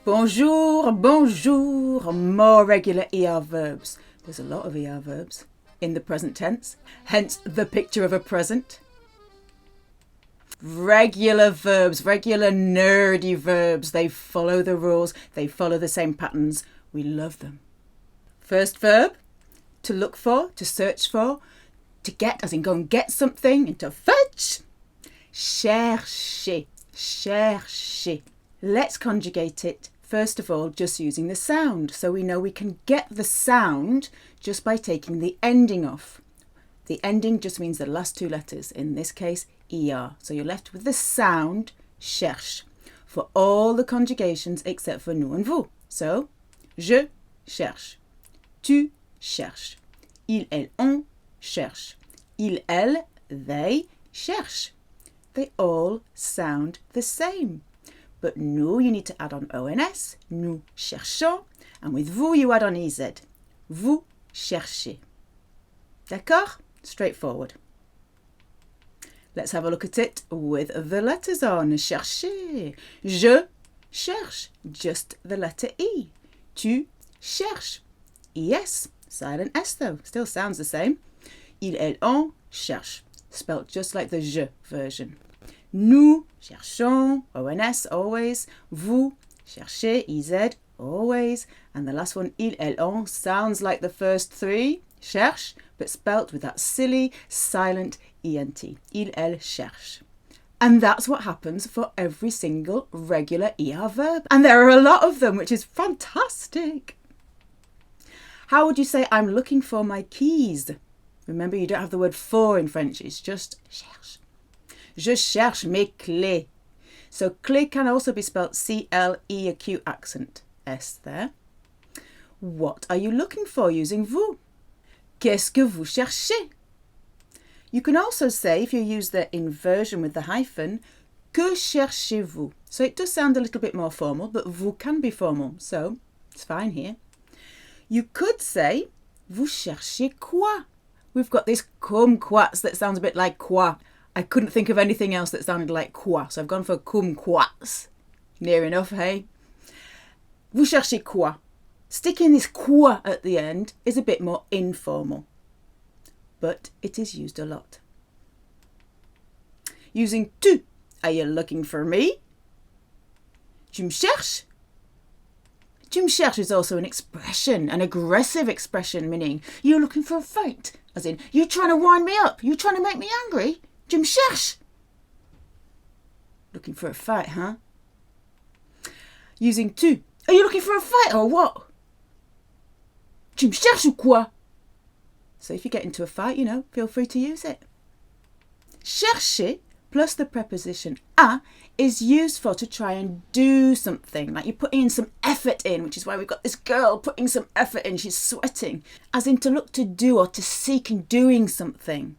Bonjour, bonjour, more regular ER verbs. There's a lot of ER verbs in the present tense, hence the picture of a present. Regular verbs, regular nerdy verbs. They follow the rules, they follow the same patterns. We love them. First verb, to look for, to search for, to get, as in go and get something, and to fetch. Chercher, chercher. Let's conjugate it, first of all, just using the sound. So we know we can get the sound just by taking the ending off. The ending just means the last two letters, in this case, ER. So you're left with the sound, cherche, for all the conjugations except for nous and vous. So, je cherche, tu cherches, il, elle, on cherche, il, elle, they cherche. They all sound the same. But nous, you need to add on ONS, nous cherchons, and with vous, you add on EZ. Vous cherchez. D'accord? Straightforward. Let's have a look at it with the letters on. Chercher. Je cherche. Just the letter E. Tu cherches. ES. Silent S though. Still sounds the same. Il, elle, on cherche. Spelt just like the je version. Nous cherchons, ONS, always. Vous cherchez, EZ, always. And the last one, il, elle, on, sounds like the first three, cherche, but spelt with that silly, silent ENT. Il, elle, cherche. And that's what happens for every single regular ER verb. And there are a lot of them, which is fantastic. How would you say, I'm looking for my keys? Remember, you don't have the word for in French, it's just cherche. Je cherche mes clés. So clé can also be spelled C-L-E, acute accent, S there. What are you looking for using vous? Qu'est-ce que vous cherchez? You can also say, if you use the inversion with the hyphen, que cherchez-vous? So it does sound a little bit more formal, but vous can be formal, so it's fine here. You could say, vous cherchez quoi? We've got this kumquats that sounds a bit like quoi. I couldn't think of anything else that sounded like quoi, so I've gone for kumquats. Near enough, hey? Vous cherchez quoi? Sticking this quoi at the end is a bit more informal, but it is used a lot. Using tu, are you looking for me? Tu me cherches? Tu me cherches is also an expression, an aggressive expression, meaning you're looking for a fight, as in, you trying to wind me up, you trying to make me angry? Tu me cherches? Looking for a fight, huh? Using tu. Are you looking for a fight or what? Tu me cherches ou quoi? So if you get into a fight, you know, feel free to use it. Chercher plus the preposition à is used for to try and do something. Like you're putting in some effort in, which is why we've got this girl putting some effort in. She's sweating. As in to look to do or to seek in doing something.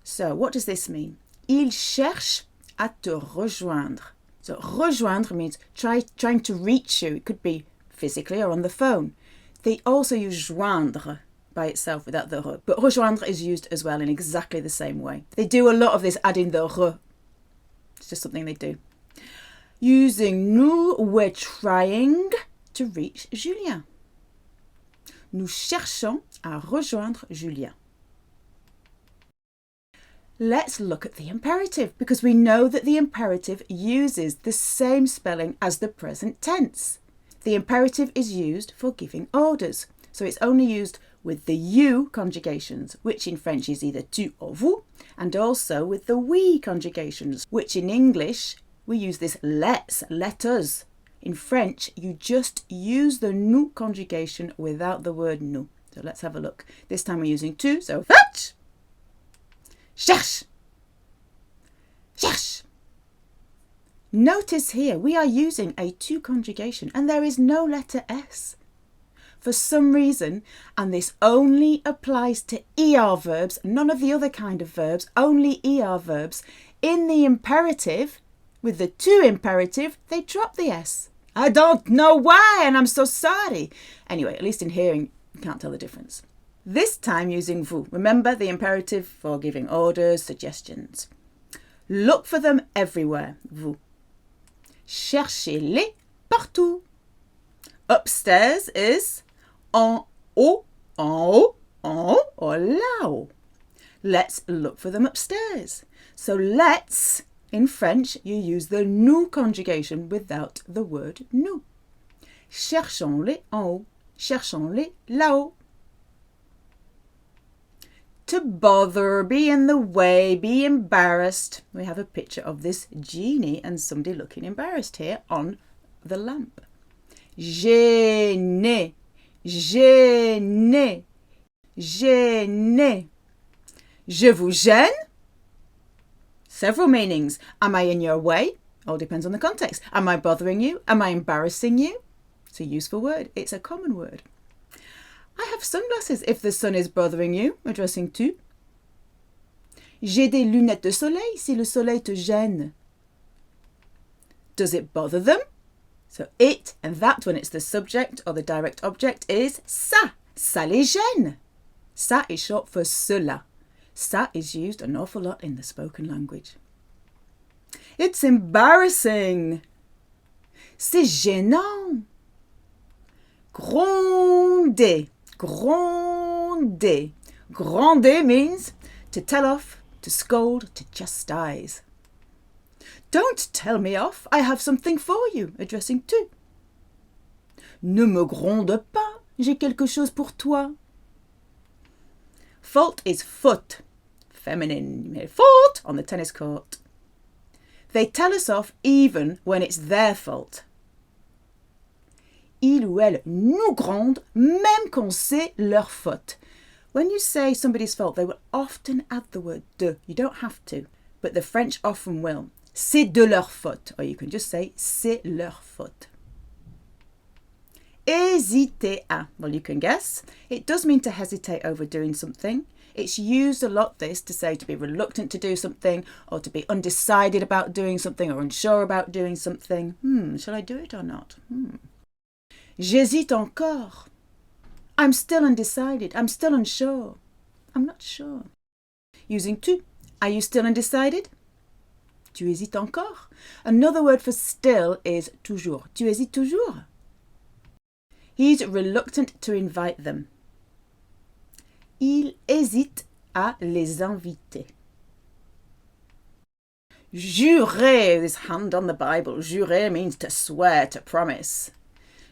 So what does this mean? Il cherche à te rejoindre. So rejoindre means trying to reach you. It could be physically or on the phone. They also use joindre by itself without the re. But rejoindre is used as well in exactly the same way. They do a lot of this adding the re. It's just something they do. Using nous, we're trying to reach Julien. Nous cherchons à rejoindre Julien. Let's look at the imperative, because we know that the imperative uses the same spelling as the present tense. The imperative is used for giving orders, so it's only used with the you conjugations, which in French is either tu or vous, and also with the we conjugations, which in English we use this let's, let us. In French, you just use the nous conjugation without the word nous. So let's have a look. This time we're using tu, so fetch. Cherche. Cherche. Notice here we are using a tu conjugation and there is no letter S. For some reason, and this only applies to ER verbs, none of the other kind of verbs, only ER verbs, in the imperative, with the to imperative, they drop the S. I don't know why and I'm so sorry. Anyway, at least in hearing, you can't tell the difference. This time using vous. Remember the imperative for giving orders, suggestions. Look for them everywhere, vous. Cherchez-les partout. Upstairs is en haut, en haut, en haut, or là-haut. Let's look for them upstairs. So let's, in French, you use the nous conjugation without the word nous. Cherchons-les en haut, cherchons-les là-haut. To bother, be in the way, be embarrassed. We have a picture of this genie and somebody looking embarrassed here on the lamp. Gêner, gêner, gêner. Je vous gêne? Several meanings. Am I in your way? All depends on the context. Am I bothering you? Am I embarrassing you? It's a useful word. It's a common word. I have sunglasses if the sun is bothering you, addressing tu. J'ai des lunettes de soleil si le soleil te gêne. Does it bother them? So it and that, when it's the subject or the direct object, is ça. Ça les gêne. Ça is short for cela. Ça is used an awful lot in the spoken language. It's embarrassing. C'est gênant. Gronder. Gronder. Gronder means to tell off, to scold, to chastise. Don't tell me off, I have something for you, addressing tu. Ne me gronde pas, j'ai quelque chose pour toi. Fault is foot, feminine, fault on the tennis court. They tell us off even when it's their fault. Il ou elle nous gronde même quand c'est leur faute. When you say somebody's fault, they will often add the word de. You don't have to, but the French often will. C'est de leur faute, or you can just say c'est leur faute. Hésiter à. Well, you can guess. It does mean to hesitate over doing something. It's used a lot, this, to say to be reluctant to do something, or to be undecided about doing something, or unsure about doing something. Shall I do it or not? J'hésite encore. I'm still undecided. I'm still unsure. I'm not sure. Using tu. Are you still undecided? Tu hésites encore. Another word for still is toujours. Tu hésites toujours. He's reluctant to invite them. Il hésite à les inviter. Jurer, this hand on the Bible. Jurer means to swear, to promise.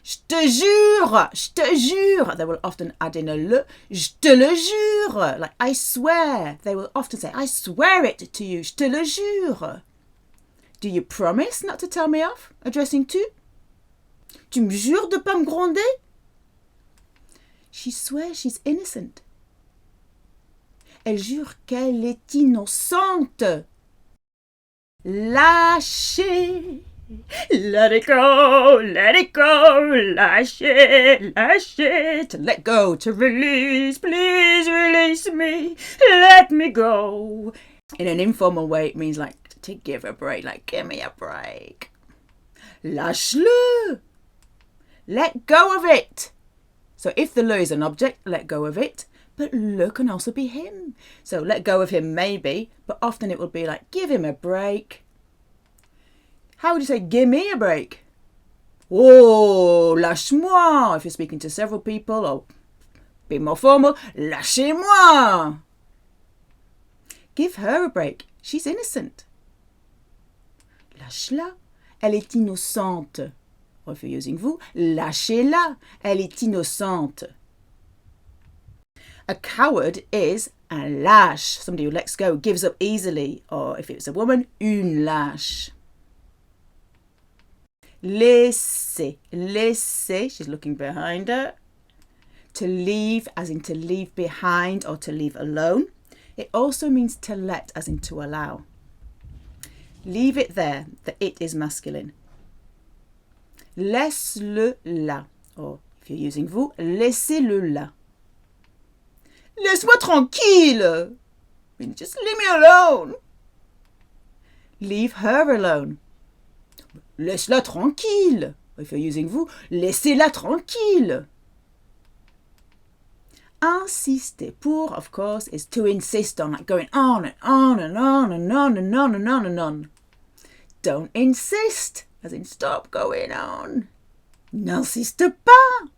Je te jure, je te jure. They will often add in a le. Je te le jure. Like, I swear. They will often say, I swear it to you. Je te le jure. Do you promise not to tell me off? Addressing tu. Tu me jures de pas me gronder? She swears she's innocent. Elle jure qu'elle est innocente. Lâchez. Let it go, lâchez, lâchez. To let go, to release, please release me, let me go. In an informal way, it means like to give a break, like give me a break. Lâche-le. Let go of it. So if the le is an object, let go of it. But le can also be him. So let go of him maybe, but often it will be like give him a break. How would you say give me a break? Oh, lâche-moi. If you're speaking to several people, or be more formal, lâchez-moi. Give her a break. She's innocent. Lâche-la. Elle est innocente. Or if you're using vous, lâchez-la. Elle est innocente. A coward is un lâche. Somebody who lets go, gives up easily. Or if it's a woman, une lâche. Laisser. Laisser. She's looking behind her. To leave, as in to leave behind or to leave alone. It also means to let, as in to allow. Leave it there. The it is masculine. Laisse-le là. Or if you're using vous, laissez-le là. Laisse-moi tranquille. I mean, just leave me alone. Leave her alone. Laisse-la tranquille. If you're using vous, laissez-la tranquille. Insister. Pour, of course, is to insist on, like going on and on and on and on and on and on and on. Don't insist, as in stop going on. N'insiste pas.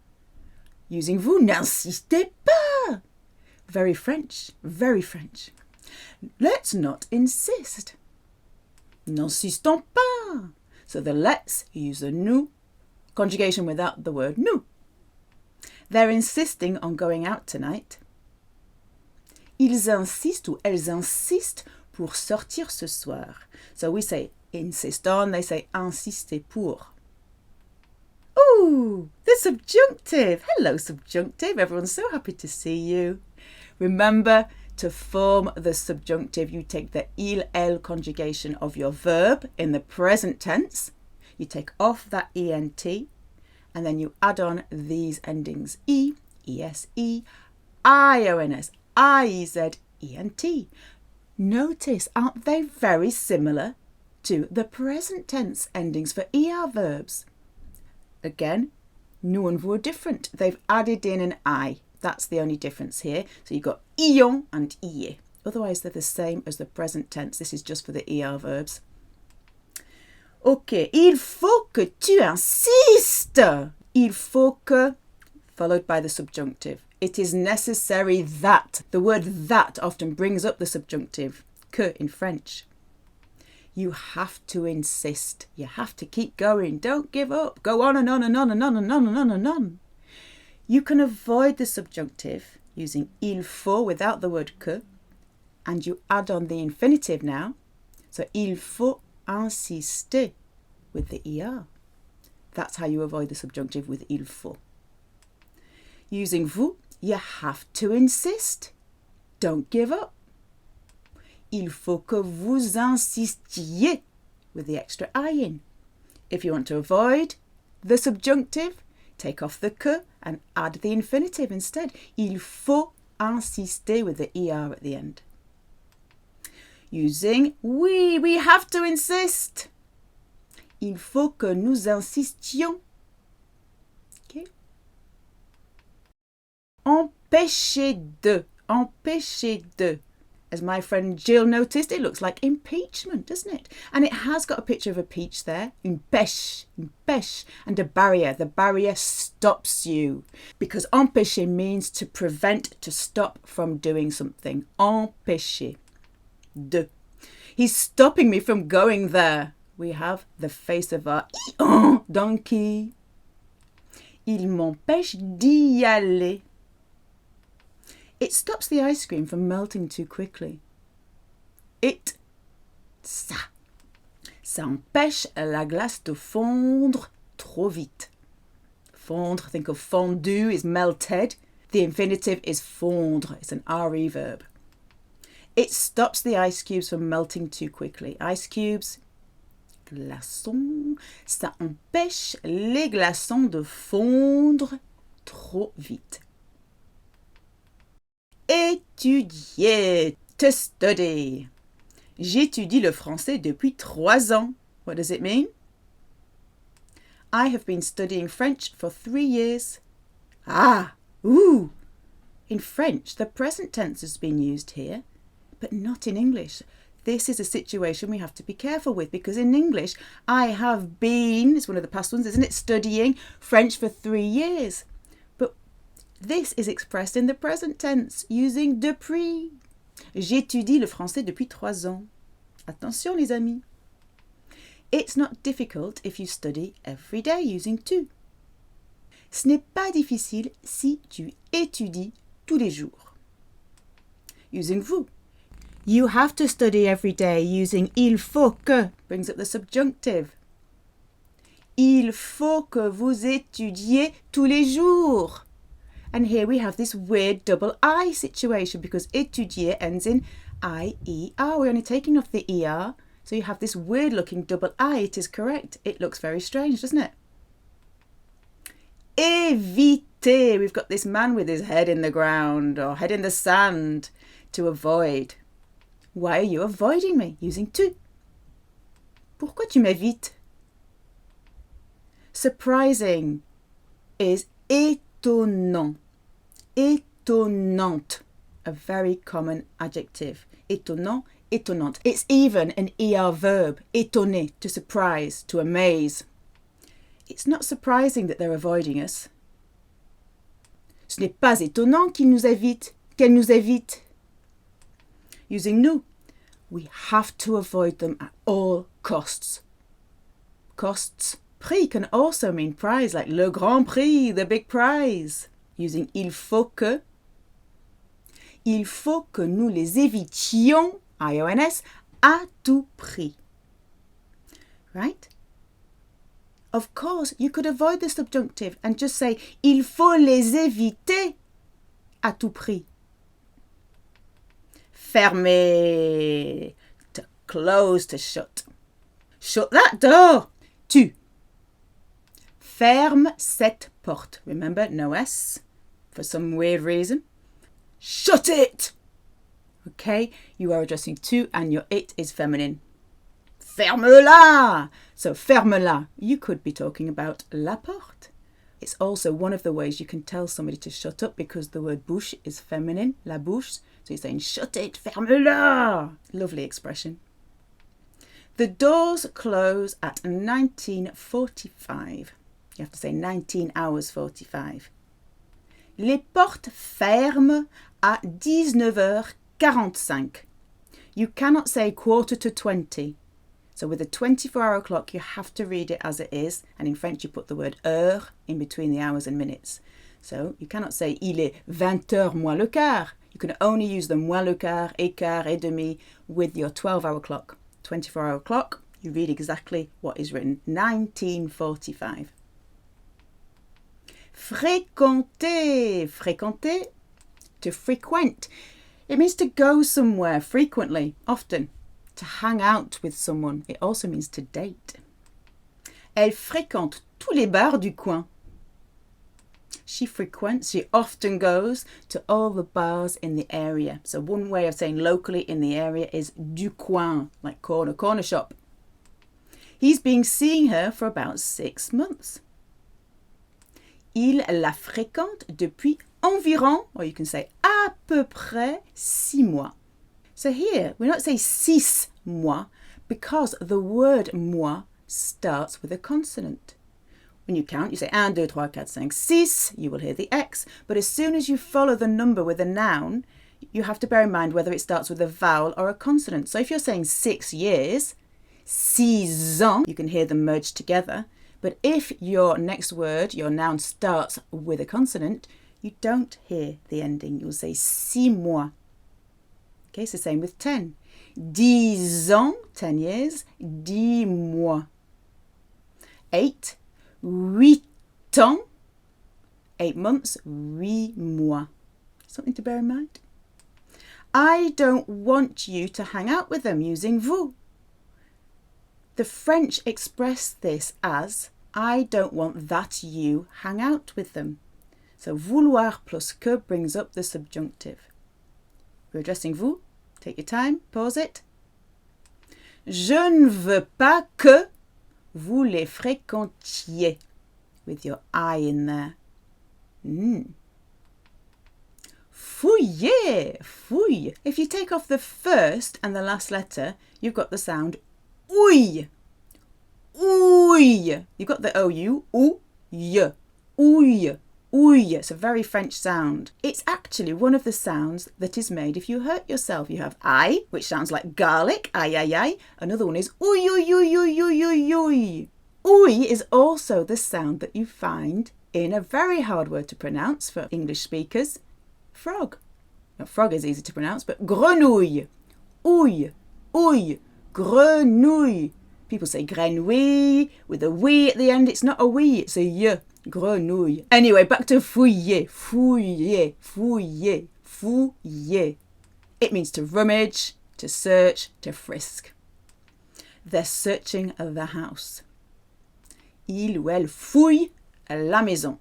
Using vous, n'insistez pas. Very French, very French. Let's not insist. N'insistons pas. So the let's, use the nous, conjugation without the word nous. They're insisting on going out tonight. Ils insistent ou elles insistent pour sortir ce soir. So we say insist on, they say insister pour. Ooh, the subjunctive. Hello, subjunctive. Everyone's so happy to see you. Remember, to form the subjunctive, you take the il, elle conjugation of your verb in the present tense. You take off that ent, and then you add on these endings e, ese, ions, iez, ent. Notice, aren't they very similar to the present tense endings for er verbs? Again, nous and vous are different. They've added in an I. That's the only difference here. So you've got ion and ie. Otherwise, they're the same as the present tense. This is just for the er verbs. Ok, il faut que tu insistes. Il faut que, followed by the subjunctive. It is necessary that. The word that often brings up the subjunctive, que in French. You have to insist. You have to keep going. Don't give up. Go on and on and on and on and on and on and on. You can avoid the subjunctive using il faut without the word que, and you add on the infinitive now. So il faut insister with the er. That's how you avoid the subjunctive with il faut. Using vous, you have to insist. Don't give up. Il faut que vous insistiez with the extra I in. If you want to avoid the subjunctive, take off the que and add the infinitive instead. Il faut insister with the er at the end. Using oui, we have to insist. Il faut que nous insistions. Okay. Empêcher de. Empêcher de. As my friend Jill noticed, it looks like impeachment, doesn't it? And it has got a picture of a peach there. Une pêche, and a barrier. The barrier stops you. Because empêcher means to prevent, to stop from doing something. Empêcher. De. He's stopping me from going there. We have the face of our donkey. Il m'empêche d'y aller. It stops the ice cream from melting too quickly. Ça empêche la glace de fondre trop vite. Fondre, think of fondu, is melted. The infinitive is fondre. It's an RE verb. It stops the ice cubes from melting too quickly. Ice cubes, glaçons. Ça empêche les glaçons de fondre trop vite. Étudier, to study. J'étudie le français depuis 3 ans. What does it mean? I have been studying French for 3 years. In French, the present tense has been used here, but not in English. This is a situation we have to be careful with because in English, I have been, it's one of the past ones, isn't it, studying French for 3 years. This is expressed in the present tense using depuis. J'étudie le français depuis 3 ans. Attention les amis. It's not difficult if you study every day using tu. Ce n'est pas difficile si tu étudies tous les jours. Using vous. You have to study every day using il faut que, brings up the subjunctive. Il faut que vous étudiez tous les jours. And here we have this weird double I situation because étudier ends in I-E-R. We're only taking off the ER. So you have this weird looking double I. It is correct. It looks very strange, doesn't it? Éviter. We've got this man with his head in the ground or head in the sand. To avoid. Why are you avoiding me? Using tu. Pourquoi tu m'évites? Surprising is étonnant. étonnante, a very common adjective. Étonnant, étonnante. It's even an ER verb, étonner, to surprise, to amaze. It's not surprising that they're avoiding us. Ce n'est pas étonnant qu'elle nous évite. Using nous, we have to avoid them at all costs. Costs. Prix can also mean prize, like le grand prix, the big prize. Using il faut que nous les évitions, IONS, à tout prix. Right? Of course, you could avoid the subjunctive and just say il faut les éviter à tout prix. Fermer, to close, to shut. Shut that door. Tu. Ferme cette porte. Remember, no S for some weird reason. Shut it. Okay, you are addressing tu and your it is feminine. Ferme-la. So ferme-la. You could be talking about la porte. It's also one of the ways you can tell somebody to shut up because the word bouche is feminine, la bouche. So you're saying shut it, ferme-la. Lovely expression. The doors close at 19:45. You have to say 19 hours 45. Les portes ferment à 19h45. You cannot say 19:45. So with a 24-hour clock, you have to read it as it is. And in French, you put the word heure in between the hours and minutes. So you cannot say il est 20h moins le quart. You can only use the moins le quart, écart, et demi with your 12-hour clock. 24-hour clock, you read exactly what is written. 19:45. Fréquenter. Fréquenter, to frequent. It means to go somewhere frequently, often. To hang out with someone. It also means to date. Elle fréquente tous les bars du coin. She often goes to all the bars in the area. So one way of saying locally in the area is du coin, like corner shop. He's been seeing her for about 6 months. Il la fréquente depuis environ, or you can say à peu près 6 mois. So here, we don't say 6 mois because the word mois starts with a consonant. When you count, you say 1, 2, 3, 4, 5, 6. You will hear the X. But as soon as you follow the number with a noun, you have to bear in mind whether it starts with a vowel or a consonant. So if you're saying 6 years, 6 ans, you can hear them merged together. But if your next word, your noun, starts with a consonant, you don't hear the ending. You'll say 6 mois. Okay, it's the same with 10. 10 ans, 10 years, 10 mois. 8, 8 ans, 8 months, 8 mois. Something to bear in mind. I don't want you to hang out with them, using vous. The French express this as I don't want that you hang out with them. So vouloir plus que brings up the subjunctive. We're addressing vous. Take your time, pause it. Je ne veux pas que vous les fréquentiez, with your I in there. Fouiller, fouille. If you take off the first and the last letter, you've got the sound ouille. Ouille. You've got the OU, ouille, ouille. Ouille. It's a very French sound. It's actually one of the sounds that is made if you hurt yourself. You have I, which sounds like garlic, aïe aïe aïe. Another one is ouille, ouille, ouille, ouille, ouille, ouille. Ouille is also the sound that you find in a very hard word to pronounce for English speakers, frog. Now, frog is easy to pronounce, but grenouille. Ouille, ouille, grenouille. People say grenouille with a oui at the end. It's not a oui, it's a y. Grenouille. Anyway, back to fouiller. Fouiller, fouiller, fouiller. It means to rummage, to search, to frisk. They're searching the house. Il ou elle fouille la maison.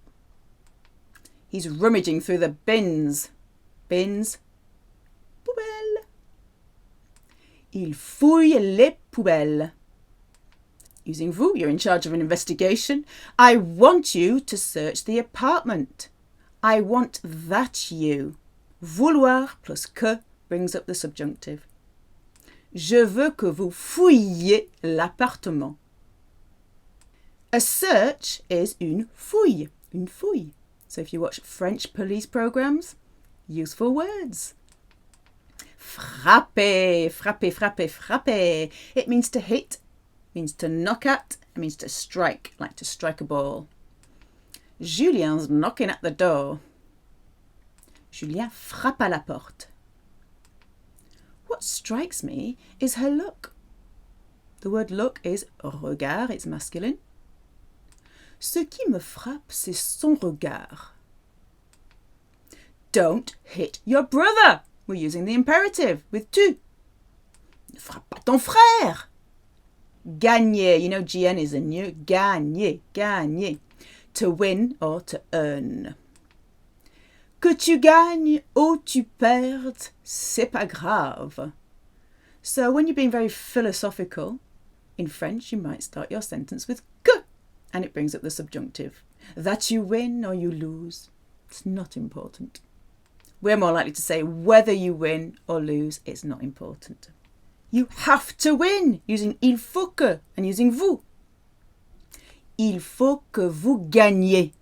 He's rummaging through the bins. Bins. Poubelle. Il fouille les poubelles. Using vous, you're in charge of an investigation. I want you to search the apartment. I want that you. Vouloir plus que brings up the subjunctive. Je veux que vous fouilliez l'appartement. A search is une fouille. So if you watch French police programs, useful words. Frapper, frapper, frapper, frapper. It means to hit, means to knock at, it means to strike, like to strike a ball. Julien's knocking at the door. Julien frappe à la porte. What strikes me is her look. The word look is regard, it's masculine. Ce qui me frappe, c'est son regard. Don't hit your brother. We're using the imperative with tu. Ne frappe pas ton frère. Gagner, you know GN is a new. Gagner, gagner. To win or to earn. Que tu gagnes ou tu perdes, c'est pas grave. So when you're being very philosophical, in French you might start your sentence with que, and it brings up the subjunctive. That you win or you lose, it's not important. We're more likely to say whether you win or lose, it's not important. You have to win, using il faut que and using vous. Il faut que vous gagniez.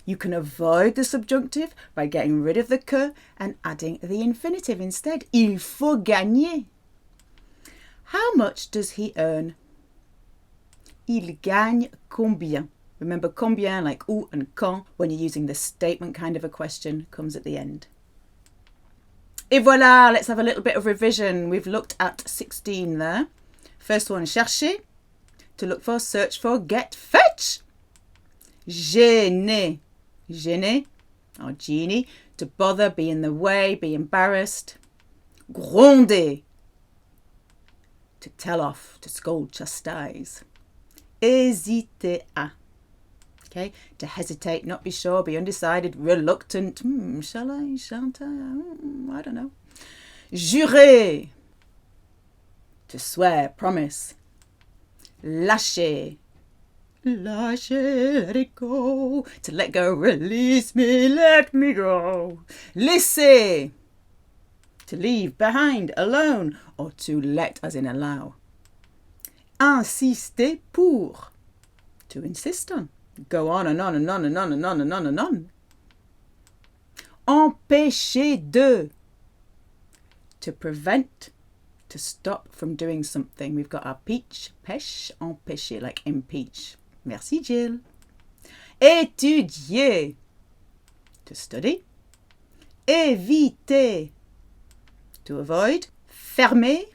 You can avoid the subjunctive by getting rid of the que and adding the infinitive instead. Il faut gagner. How much does he earn? Il gagne combien? Remember combien, like où and quand, when you're using the statement kind of a question, comes at the end. Et voilà, let's have a little bit of revision. We've looked at 16 there. First one, chercher, to look for, search for, get, fetch. Gêner, gêner, or genie, to bother, be in the way, be embarrassed. Gronder, to tell off, to scold, chastise. Hésiter à, okay, to hesitate, not be sure, be undecided, reluctant. Shall I, shan't I? I don't know. Jurer, to swear, promise. Lâcher, lâcher, let it go, to let go, release me, let me go. Laisser, to leave behind, alone, or to let as in allow. Insister pour, to insist on, go on and on and on and on and on and on and on. Empêcher de, to prevent, to stop from doing something. We've got our peach, pêche, empêcher, like impeach. Merci Jill. Étudier, to study. Éviter, to avoid. Fermer,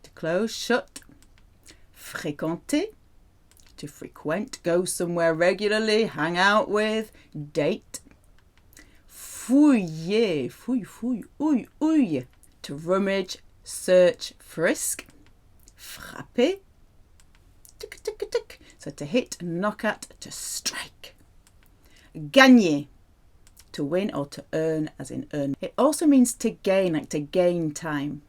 to close, shut. Fréquenter, to frequent, go somewhere regularly, hang out with, date. Fouiller, fouille, fouille, ouille, ouille, to rummage, search, frisk. Frapper, tic, tic, tic, so to hit, knock at, to strike. Gagner, to win or to earn, as in earn. It also means to gain, like to gain time.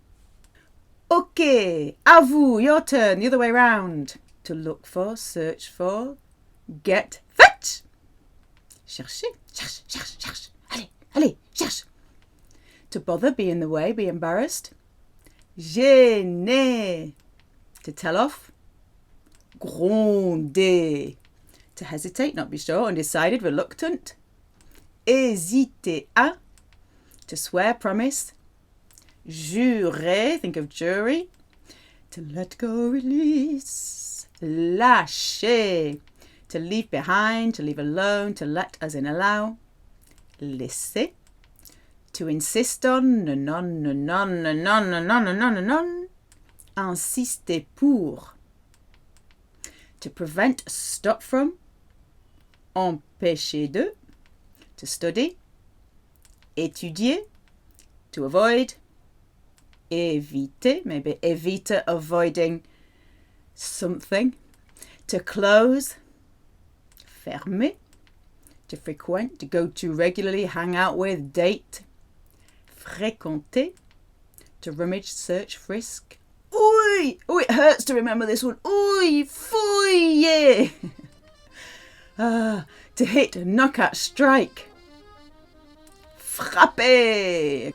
Ok, à vous, your turn, the other way round. To look for, search for, get, fetch. Chercher, cherche, cherche, cherche. Allez, allez, cherche. To bother, be in the way, be embarrassed. Gêner, to tell off. Gronder, to hesitate, not be sure, undecided, reluctant. Hésiter à, to swear, promise. Jurer, think of jury, to let go, release. Lâcher, to leave behind, to leave alone, to let as in allow. Laisser, to insist on, non. Insister pour, to prevent, stop from. Empêcher de, to study. Étudier, to avoid. Éviter, maybe éviter, avoiding something. To close. Fermer, to frequent, to go to regularly, hang out with, date. Fréquenter, to rummage, search, frisk. Ouille! Oh, it hurts to remember this one. Ouille, fouiller. To hit, knock at, strike. frapper.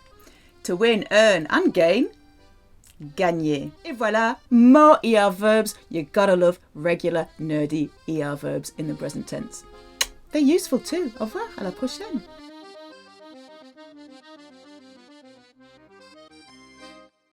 To win, earn and gain, gagner. Et voilà, more ER verbs. You gotta love regular nerdy ER verbs in the present tense. They're useful too. Au revoir, à la prochaine.